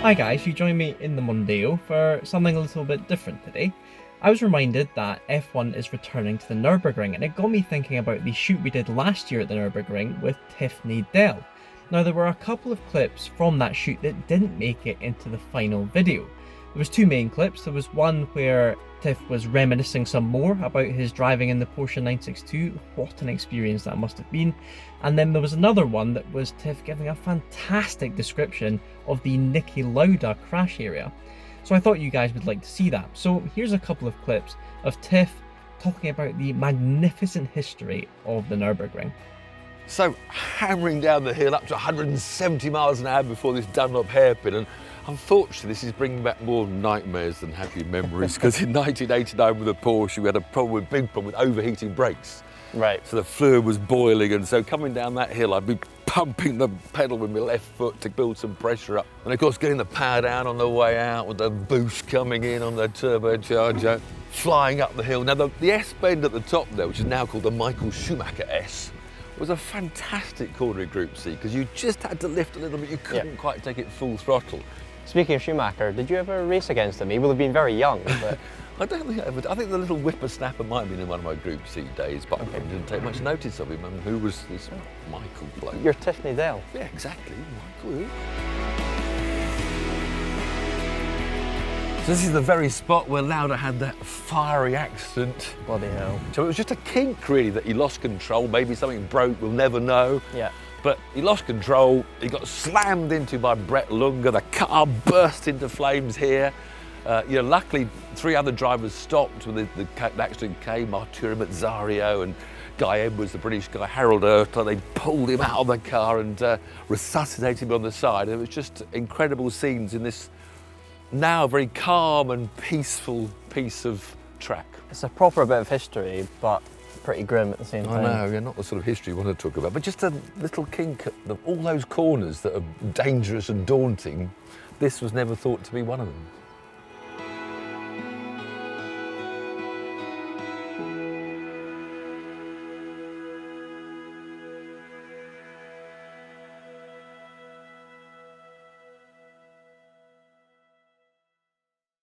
Hi guys, you join me in the Mondeo for something a little bit different today. I was reminded that F1 is returning to the Nürburgring, and it got me thinking about the shoot we did last year at the Nürburgring with Tiff Needell. Now there were a couple of clips from that shoot that didn't make it into the final video. There was two main clips. There was one where Tiff was reminiscing some more about his driving in the Porsche 962, what an experience that must have been. And then there was another one that was Tiff giving a fantastic description of the Nikki Lauda crash area. So I thought you guys would like to see that. So here's a couple of clips of Tiff talking about the magnificent history of the Nürburgring. So hammering down the hill up to 170 miles an hour before this Dunlop hairpin, and unfortunately this is bringing back more nightmares than happy memories, because in 1989 with the Porsche we had a big problem with overheating brakes. Right. So the fluid was boiling, and so coming down that hill I'd be pumping the pedal with my left foot to build some pressure up. And of course getting the power down on the way out with the boost coming in on the turbocharger, flying up the hill. Now the S-bend at the top there, which is now called the Michael Schumacher S, was a fantastic corner in Group C, because you just had to lift a little bit, you couldn't quite take it full throttle. Speaking of Schumacher, did you ever race against him? He will have been very young, but... I don't think I ever. I think the little whippersnapper might have been in one of my Group C days, but I didn't take much notice of him. And who was this Michael bloke? You're Tiff Needell. Yeah, exactly, Michael. So this is the very spot where Lauda had that fiery accident. Bloody hell. So it was just a kink, really, that he lost control. Maybe something broke, we'll never know. Yeah. But he lost control, he got slammed into by Brett Lunger, the car burst into flames here. Luckily, three other drivers stopped when the accident came. Arturo Mazzario and Guy Edwards, the British guy, Harold Ertler. They pulled him out of the car and resuscitated him on the side. And it was just incredible scenes in this now very calm and peaceful piece of track. It's a proper bit of history, but pretty grim at the same time. I know, not the sort of history we want to talk about, but just a little kink at all those corners that are dangerous and daunting. This was never thought to be one of them.